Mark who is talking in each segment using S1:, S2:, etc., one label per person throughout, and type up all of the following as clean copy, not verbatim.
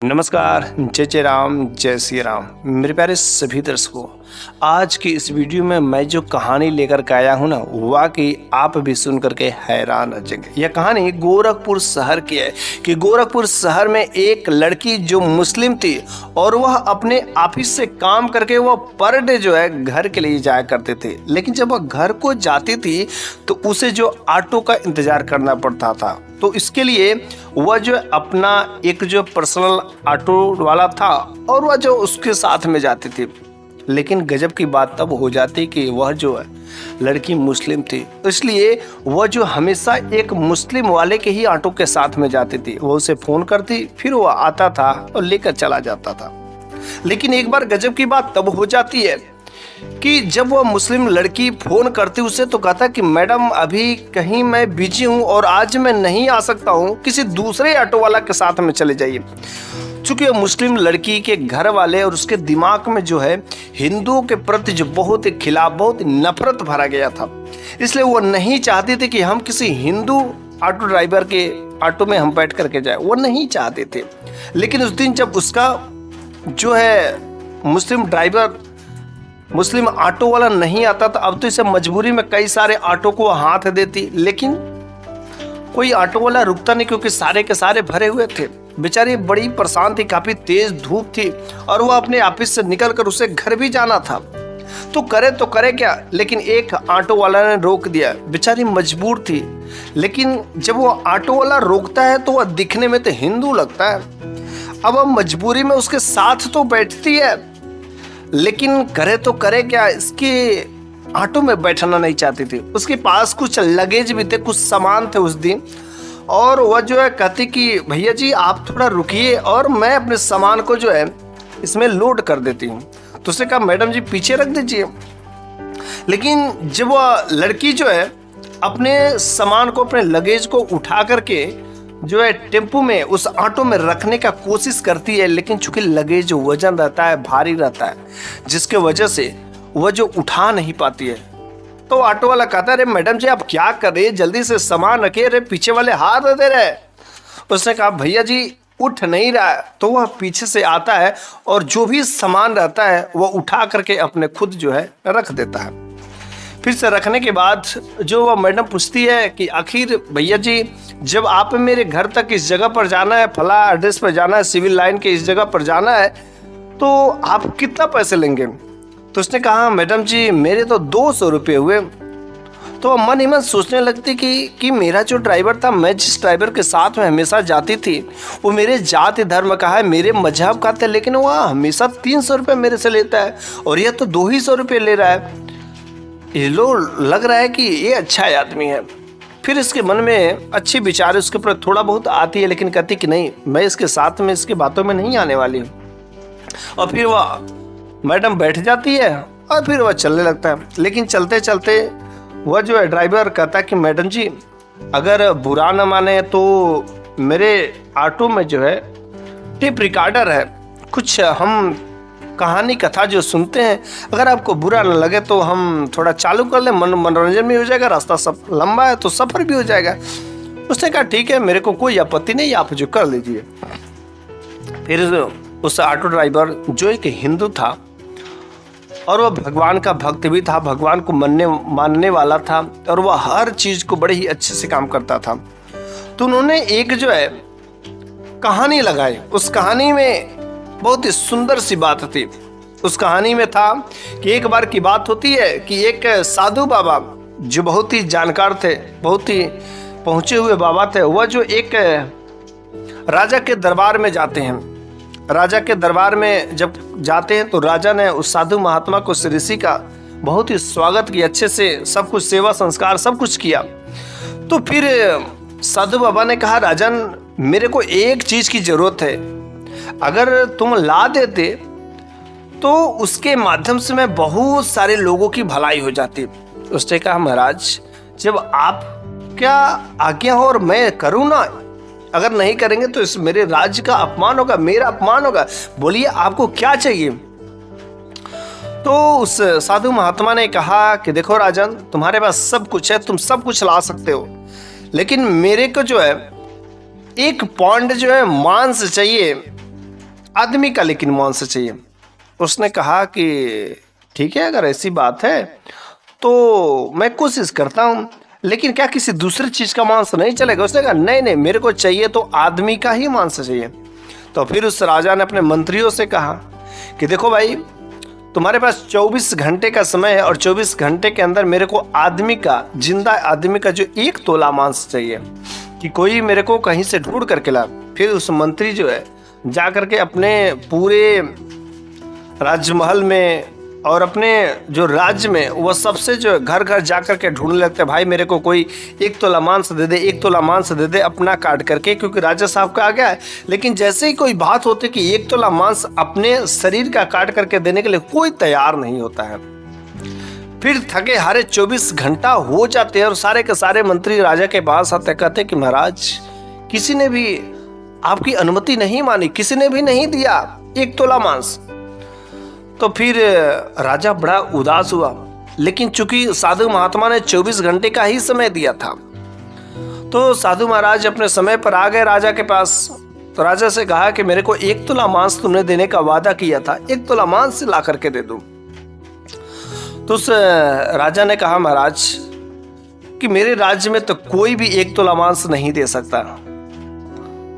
S1: नमस्कार, जय जय राम, जय श्री राम। मेरे प्यारे सभी दर्शकों, आज की इस वीडियो में मैं जो कहानी लेकर के आया हूँ ना, वाकई आप भी सुन करके हैरान रह जाएंगे। यह कहानी गोरखपुर शहर की है कि गोरखपुर शहर में एक लड़की जो मुस्लिम थी और वह अपने ऑफिस से काम करके वह पर डे जो है घर के लिए जाया करते थे। लेकिन जब वह घर को जाती थी तो उसे जो ऑटो का इंतजार करना पड़ता था, तो इसके लिए वह जो अपना एक जो पर्सनल ऑटो वाला था और वह जो उसके साथ में जाती थी। लेकिन गजब की बात तब हो जाती कि वह जो है लड़की मुस्लिम थी, इसलिए वह जो हमेशा एक मुस्लिम वाले के ही ऑटो के साथ में जाती थी। वो उसे फोन करती, फिर वह आता था और लेकर चला जाता था। लेकिन एक बार गजब की बात तब हो जाती है कि जब वह मुस्लिम लड़की फोन करती उसे, तो कहता कि मैडम अभी कहीं मैं बिजी हूँ और आज मैं नहीं आ सकता हूँ, किसी दूसरे ऑटो वाला के साथ में चले जाइए। चूंकि वह मुस्लिम लड़की के घर वाले और उसके दिमाग में जो है हिंदुओं के प्रति जो बहुत ही खिलाफ, बहुत नफरत भरा गया था, इसलिए वो नहीं चाहती थी कि हम किसी हिंदू ऑटो ड्राइवर के ऑटो में हम बैठ करके जाए। वो नहीं चाहते थे। लेकिन उस दिन जब उसका जो है मुस्लिम ऑटो वाला नहीं आता था, अब तो इसे मजबूरी में कई सारे ऑटो को हाथ देती, लेकिन कोई ऑटो वाला रुकता नहीं क्योंकि सारे के सारे भरे हुए थे। बेचारी बड़ी परेशान थी, काफी तेज धूप थी और वह अपने ऑफिस से निकलकर उसे घर भी जाना था। तो करे क्या, लेकिन एक ऑटो वाला ने रोक दिया। बेचारी मजबूर थी, लेकिन जब वो ऑटो वाला रोकता है तो वह दिखने में तो हिंदू लगता है। अब वह मजबूरी में उसके साथ तो बैठती है, लेकिन करे क्या, इसके ऑटो में बैठना नहीं चाहती थी। उसके पास कुछ लगेज भी थे, कुछ सामान थे उस दिन, और वह जो है कहती कि भैया जी आप थोड़ा रुकिए और मैं अपने सामान को जो है इसमें लोड कर देती हूँ। तो उसने कहा मैडम जी पीछे रख दीजिए। लेकिन जब वह लड़की जो है अपने सामान को, अपने लगेज को उठा करके जो है टेम्पो में, उस ऑटो में रखने का कोशिश करती है, लेकिन चूंकि लगेज वजन रहता है, भारी रहता है, जिसके वजह से वह जो उठा नहीं पाती है। तो ऑटो वाला कहता है अरे मैडम जी आप क्या कर रहे हैं, जल्दी से सामान रखिए, अरे पीछे वाले हाथ दे रहे। उसने कहा भैया जी उठ नहीं रहा है। तो वह पीछे से आता है और जो भी सामान रहता है वह उठा करके अपने खुद जो है रख देता है। फिर से रखने के बाद जो वह मैडम पूछती है कि आखिर भैया जी जब आप मेरे घर तक इस जगह पर जाना है, फला एड्रेस पर जाना है, सिविल लाइन के इस जगह पर जाना है, तो आप कितना पैसे लेंगे? तो उसने कहा मैडम जी मेरे तो 200 रुपये हुए। तो वह मन ही मन सोचने लगती कि मेरा जो ड्राइवर था, मैं जिस ड्राइवर के साथ में हमेशा जाती थी, वो मेरे जाति धर्म का है, मेरे मजहब का था, लेकिन वह हमेशा 300 रुपये मेरे से लेता है और यह तो 200 रुपये ले रहा है। ये लग रहा है कि ये अच्छा आदमी है। फिर इसके मन में अच्छी विचार उसके ऊपर थोड़ा बहुत आती है, लेकिन कहती कि नहीं, मैं इसके साथ में इसकी बातों में नहीं आने वाली हूँ। और फिर वह मैडम बैठ जाती है और फिर वह चलने लगता है। लेकिन चलते चलते वह जो है ड्राइवर कहता है कि मैडम जी अगर बुरा न माने तो मेरे ऑटो में जो है टेप रिकॉर्डर है, कुछ हम कहानी कथा जो सुनते हैं, अगर आपको बुरा न लगे तो हम थोड़ा चालू कर लें, मनोरंजन भी हो जाएगा, रास्ता सब लंबा है तो सफ़र भी हो जाएगा। उसने कहा ठीक है, मेरे को कोई आपत्ति नहीं, आप जो कर लीजिए। फिर उस ऑटो ड्राइवर जो एक हिंदू था और वह भगवान का भक्त भी था, भगवान को मानने वाला था और वह हर चीज़ को बड़े ही अच्छे से काम करता था। तो उन्होंने एक जो है कहानी लगाई। उस कहानी में बहुत ही सुंदर सी बात थी। उस कहानी में था कि एक बार की बात होती है कि एक साधु बाबा जो बहुत ही जानकार थे, बहुत ही पहुँचे हुए बाबा थे, वह जो एक राजा के दरबार में जाते हैं। राजा के दरबार में जब जाते हैं तो राजा ने उस साधु महात्मा को, ऋषि का बहुत ही स्वागत किया, अच्छे से सब कुछ, सेवा संस्कार सब कुछ किया। तो फिर साधु बाबा ने कहा राजन मेरे को एक चीज़ की ज़रूरत है, अगर तुम ला देते तो उसके माध्यम से मैं बहुत सारे लोगों की भलाई हो जाती। उसने कहा महाराज जब आप क्या आज्ञा हो और मैं करूँ ना, अगर नहीं करेंगे तो इस मेरे राज्य का अपमान होगा, मेरा अपमान होगा, बोलिए आपको क्या चाहिए? तो उस साधु महात्मा ने कहा कि देखो राजन तुम्हारे पास सब कुछ है, तुम सब कुछ ला सकते हो, लेकिन मेरे को जो है एक पौंड जो है मांस चाहिए आदमी का लेकिन मांस चाहिए। उसने कहा कि ठीक है, अगर ऐसी बात है तो मैं कोशिश करता हूँ, लेकिन क्या किसी दूसरी चीज का मांस नहीं चलेगा? उसने कहा नहीं नहीं, मेरे को चाहिए तो आदमी का ही मांस चाहिए। तो फिर उस राजा ने अपने मंत्रियों से कहा कि देखो भाई, तुम्हारे पास 24 घंटे का समय है और 24 घंटे के अंदर मेरे को आदमी का, जिंदा आदमी का जो 1 तोला मांस चाहिए, कि कोई मेरे को कहीं से ढूंढ करके ला। फिर उस मंत्री जो है जा करके अपने पूरे राजमहल में और अपने जो राज्य में वह सबसे जो घर घर जा करके ढूंढने लगते, भाई मेरे को कोई 1 तोला मांस दे दे, 1 तोला मांस दे दे अपना काट करके, क्योंकि राजा साहब का आ गया है। लेकिन जैसे ही कोई बात होती कि 1 तोला मांस अपने शरीर का काट करके देने के लिए कोई तैयार नहीं होता है। फिर थके हारे 24 घंटा हो जाते हैं और सारे के सारे मंत्री राजा के पास आते, कहते कि महाराज, किसी ने भी आपकी अनुमति नहीं मानी, किसी ने भी नहीं दिया 1 तोला मांस। तो फिर राजा बड़ा उदास हुआ, लेकिन चूंकि साधु महात्मा ने 24 घंटे का ही समय दिया था, तो साधु महाराज अपने समय पर आ गए राजा के पास। तो राजा से कहा कि मेरे को 1 तोला मांस तुमने देने का वादा किया था, 1 तोला मांस ला करके दे दूं। तो उस राजा ने कहा महाराज कि मेरे राज्य में तो कोई भी 1 तोला मांस नहीं दे सकता।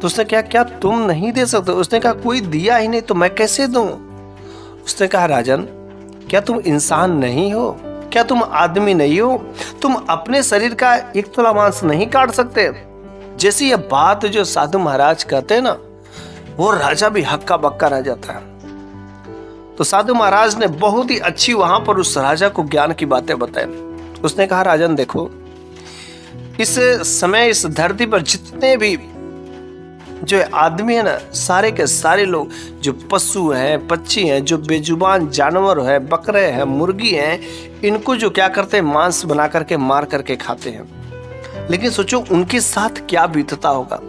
S1: तो उसने क्या तुम नहीं दे सकते? उसने कहा कोई दिया ही नहीं तो मैं कैसे दूं? उसने कहा राजन, क्या तुम इंसान नहीं हो? क्या तुम आदमी नहीं हो? तुम अपने शरीर का 1 तोला मांस नहीं काट सकते? जैसी यह बात जो साधु महाराज कहते हैं ना, वो राजा भी हक्का बक्का रह जाता है। तो साधु महाराज ने बहुत ही अच्छी वहां पर उस राजा को ज्ञान की बातें बताई। उसने कहा राजन देखो, इस समय इस धरती पर जितने भी जो आदमी है ना, सारे के सारे लोग, जो पशु हैं, पक्षी हैं, जो बेजुबान जानवर है, बकरे हैं, मुर्गी हैं, इनको जो क्या करते हैं, मांस बना करके मार करके खाते हैं। लेकिन सोचो उनके साथ क्या बीतता होगा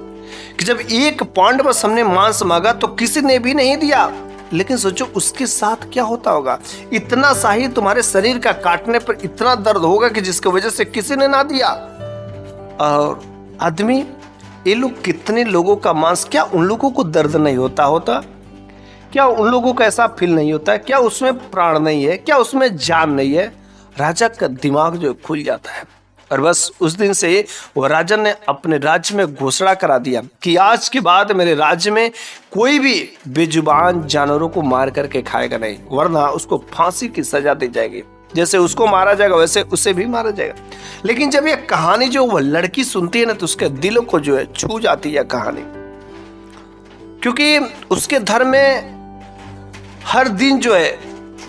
S1: कि जब 1 पाउंड बस हमने मांस मांगा तो किसी ने भी नहीं दिया। लेकिन सोचो उसके साथ क्या होता होगा। इतना सा ही तुम्हारे शरीर का काटने पर इतना दर्द होगा कि जिसकी वजह से किसी ने ना दिया। और आदमी, ये लोग कितने लोगों का मांस, क्या उन लोगों को दर्द नहीं होता? क्या उन लोगों को ऐसा फील नहीं होता है? क्या उसमें प्राण नहीं है? क्या उसमें जान नहीं है? राजा का दिमाग जो खुल जाता है। और बस उस दिन से वो राजा ने अपने राज्य में घोषणा करा दिया कि आज के बाद मेरे राज्य में कोई भी बेजुबान जानवरों को मार करके खाएगा नहीं, वरना उसको फांसी की सजा दी जाएगी। जैसे उसको मारा जाएगा वैसे उसे भी मारा जाएगा। लेकिन जब ये कहानी जो वह लड़की सुनती है ना, तो उसके दिलों को जो है छू जाती है कहानी, क्योंकि उसके धर्म में हर दिन जो है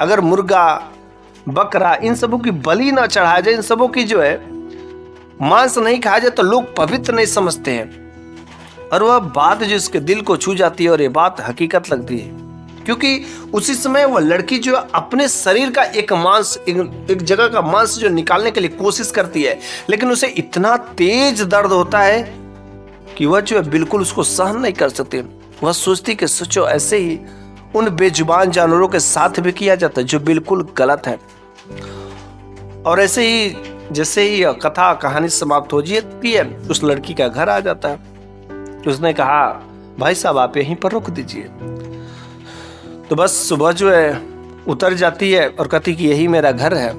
S1: अगर मुर्गा, बकरा, इन सबों की बलि ना चढ़ाया जाए, इन सबों की जो है मांस नहीं खाया जाए, तो लोग पवित्र नहीं समझते हैं। और वह बात जो इसके दिल को छू जाती है और ये बात हकीकत लगती है, क्योंकि उसी समय वह लड़की जो अपने शरीर का एक मांस, एक जगह का मांस जो निकालने के लिए कोशिश करती है, लेकिन उसे इतना तेज दर्द होता है कि वह जो है बिल्कुल उसको सहन नहीं कर सकती। वह सोचती कि सोचो ऐसे ही उन बेजुबान जानवरों के साथ भी किया जाता है, जो बिल्कुल गलत है। और ऐसे ही जैसे ही कथा कहानी समाप्त हो जाती है, उस लड़की का घर आ जाता है। उसने कहा भाई साहब आप यहीं पर रुक दीजिए। तो बस सुबह जो है उतर जाती है और कहती कि यही मेरा घर है।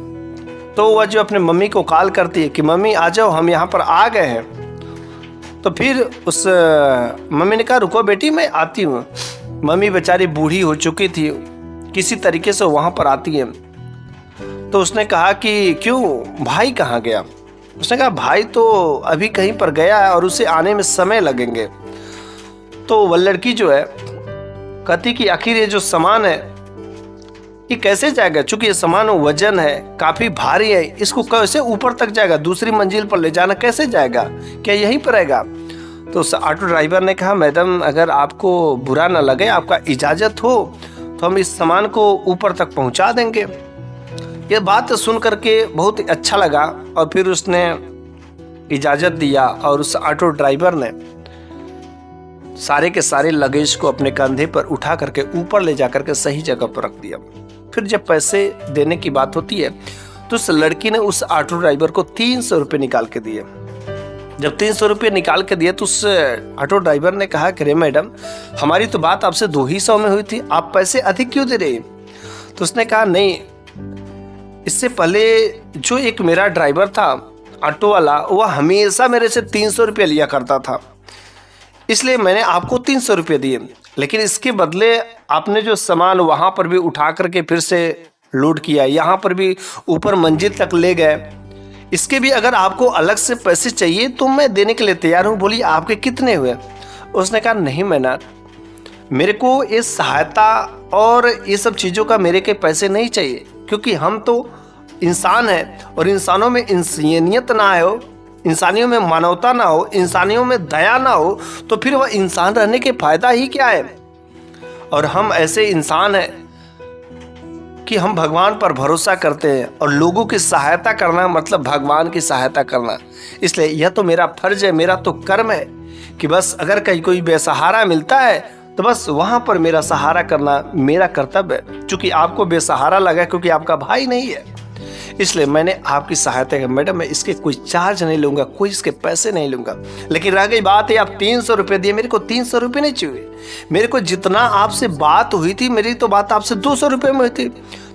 S1: तो वह जो अपने मम्मी को कॉल करती है कि मम्मी आ जाओ, हम यहाँ पर आ गए हैं। तो फिर उस मम्मी ने कहा रुको बेटी मैं आती हूँ। मम्मी बेचारी बूढ़ी हो चुकी थी, किसी तरीके से वहाँ पर आती है। तो उसने कहा कि क्यों, भाई कहाँ गया? उसने कहा भाई तो अभी कहीं पर गया है और उसे आने में समय लगेंगे। तो वह लड़की जो है कहती कि आखिर ये जो सामान है ये कैसे जाएगा, चूंकि ये सामान वजन है, काफी भारी है, इसको कैसे ऊपर तक जाएगा, दूसरी मंजिल पर ले जाना कैसे जाएगा, क्या यहीं पर रहेगा? तो उस ऑटो ड्राइवर ने कहा मैडम अगर आपको बुरा ना लगे, आपका इजाजत हो तो हम इस सामान को ऊपर तक पहुंचा देंगे। ये बात सुन करके बहुत ही अच्छा लगा और फिर उसने इजाजत दिया और उस ऑटो ड्राइवर ने सारे के सारे लगेज को अपने कंधे पर उठा करके ऊपर ले जा करके सही जगह पर रख दिया। फिर जब पैसे देने की बात होती है तो उस लड़की ने उस ऑटो ड्राइवर को 300 रुपये निकाल के दिए। जब 300 रुपये निकाल के दिए तो उस ऑटो ड्राइवर ने कहा कि रे मैडम, हमारी तो बात आपसे 200 में हुई थी, आप पैसे अधिक क्यों दे रहे हैं? तो उसने कहा नहीं, इससे पहले जो एक मेरा ड्राइवर था ऑटो वाला, वह हमेशा मेरे से 300 रुपये लिया करता था, इसलिए मैंने आपको 300 रुपये दिए, लेकिन इसके बदले आपने जो सामान वहाँ पर भी उठा करके फिर से लोड किया, यहाँ पर भी ऊपर मंजिल तक ले गए, इसके भी अगर आपको अलग से पैसे चाहिए तो मैं देने के लिए तैयार हूँ। बोली आपके कितने हुए? उसने कहा नहीं मैनाथ, मेरे को ये सहायता और ये सब चीज़ों का मेरे के पैसे नहीं चाहिए, क्योंकि हम तो इंसान हैं और इंसानों में इंसानियत ना हो, इंसानियों में मानवता ना हो, इंसानियों में दया ना हो, तो फिर वह इंसान रहने के फायदा ही क्या है? और हम ऐसे इंसान हैं कि हम भगवान पर भरोसा करते हैं और लोगों की सहायता करना मतलब भगवान की सहायता करना। इसलिए यह तो मेरा फर्ज है, मेरा तो कर्म है कि बस अगर कहीं कोई बेसहारा मिलता है तो बस वहाँ पर मेरा सहारा करना मेरा कर्तव्य है। चूँकि आपको बेसहारा लगा क्योंकि आपका भाई नहीं है, इसलिए मैंने आपकी सहायता की। मैडम मैं इसके कोई चार्ज नहीं लूँगा, कोई इसके पैसे नहीं लूँगा, लेकिन रह गई बात है आप 300 रुपये दिए, मेरे को 300 रुपये नहीं चाहिए। मेरे को जितना आपसे बात हुई थी, मेरी तो बात आपसे 200 रुपये में हुई थी,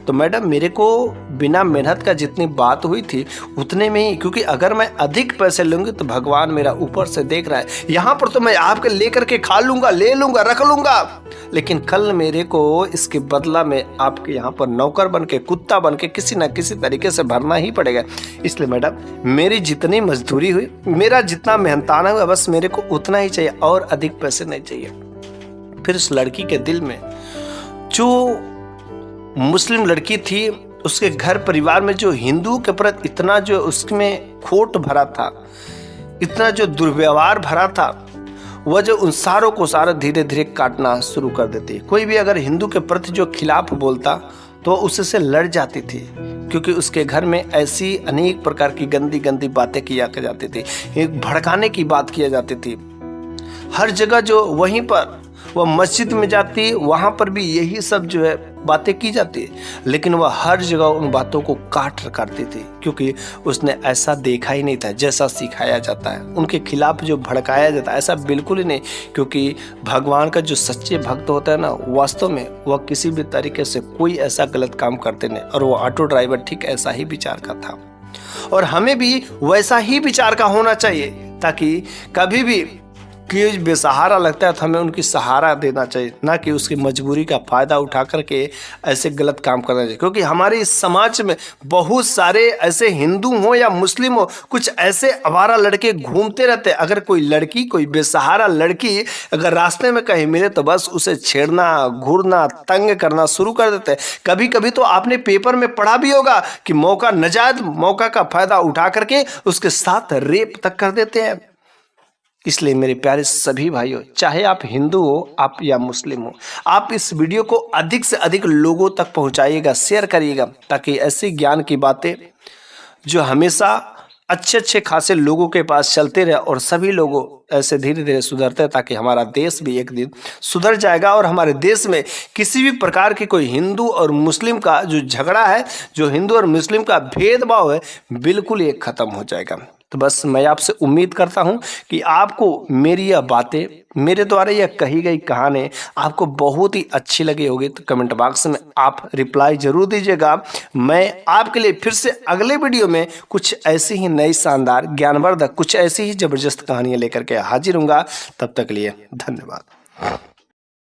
S1: तो मैडम मेरे को बिना मेहनत का जितनी बात हुई थी उतने में ही, क्योंकि अगर मैं अधिक पैसे लूँगी तो भगवान मेरा ऊपर से देख रहा है। यहाँ पर तो मैं आपके लेकर के खा लूँगा, ले लूँगा, रख लूँगा, लेकिन कल मेरे को इसके बदला में आपके यहाँ पर नौकर बन के, कुत्ता बन के किसी न किसी तरीके से भरना ही पड़ेगा। इसलिए मैडम मेरी जितनी मजदूरी हुई, मेरा जितना मेहनताना हुआ, बस मेरे को उतना ही चाहिए और अधिक पैसे नहीं चाहिए। फिर उस लड़की के दिल में, जो मुस्लिम लड़की थी, उसके घर परिवार में जो हिंदू के प्रति इतना जो उसमें खोट भरा था, इतना जो दुर्व्यवहार भरा था, वह जो उन सारों को सारा धीरे धीरे काटना शुरू कर देती। कोई भी अगर हिंदू के प्रति जो खिलाफ बोलता तो उससे लड़ जाती थी, क्योंकि उसके घर में ऐसी अनेक प्रकार की गंदी गंदी बातें किया जाती थी, एक भड़काने की बात किया जाती थी। हर जगह जो वहीं पर वह मस्जिद में जाती, वहाँ पर भी यही सब जो है बातें की जाती है, लेकिन वह हर जगह उन बातों को काट करती थी, क्योंकि उसने ऐसा देखा ही नहीं था जैसा सिखाया जाता है। उनके खिलाफ जो भड़काया जाता है ऐसा बिल्कुल ही नहीं, क्योंकि भगवान का जो सच्चे भक्त होता है ना, वास्तव में वह किसी भी तरीके से कोई ऐसा गलत काम करते नहीं। और वो ऑटो ड्राइवर ठीक ऐसा ही विचार का था, और हमें भी वैसा ही विचार का होना चाहिए, ताकि कभी भी कि बेसहारा लगता है तो हमें उनकी सहारा देना चाहिए, ना कि उसकी मजबूरी का फ़ायदा उठा करके ऐसे गलत काम करना चाहिए। क्योंकि हमारे इस समाज में बहुत सारे ऐसे हिंदू हो या मुस्लिम हो, कुछ ऐसे आवारा लड़के घूमते रहते हैं। अगर कोई लड़की, कोई बेसहारा लड़की अगर रास्ते में कहीं मिले तो बस उसे छेड़ना, घूरना, तंग करना शुरू कर देते हैं। कभी कभी तो आपने पेपर में पढ़ा भी होगा कि नाजायज मौका का फ़ायदा उठा करके उसके साथ रेप तक कर देते हैं। इसलिए मेरे प्यारे सभी भाइयों, चाहे आप हिंदू हो आप या मुस्लिम हो, आप इस वीडियो को अधिक से अधिक लोगों तक पहुंचाइएगा, शेयर करिएगा, ताकि ऐसी ज्ञान की बातें जो हमेशा अच्छे अच्छे खासे लोगों के पास चलते रहे और सभी लोगों ऐसे धीरे धीरे सुधरते हैं, ताकि हमारा देश भी एक दिन सुधर जाएगा और हमारे देश में किसी भी प्रकार की कोई हिंदू और मुस्लिम का जो झगड़ा है, जो हिंदू और मुस्लिम का भेदभाव है, बिल्कुल ये खत्म हो जाएगा। तो बस मैं आपसे उम्मीद करता हूं कि आपको मेरी यह बातें, मेरे द्वारा यह कही गई कहानी आपको बहुत ही अच्छी लगी होगी। तो कमेंट बॉक्स में आप रिप्लाई जरूर दीजिएगा। मैं आपके लिए फिर से अगले वीडियो में कुछ ऐसी ही नई शानदार ज्ञानवर्धक, कुछ ऐसी ही जबरदस्त कहानियां लेकर के हाजिर हूँगा। तब तक के लिए धन्यवाद।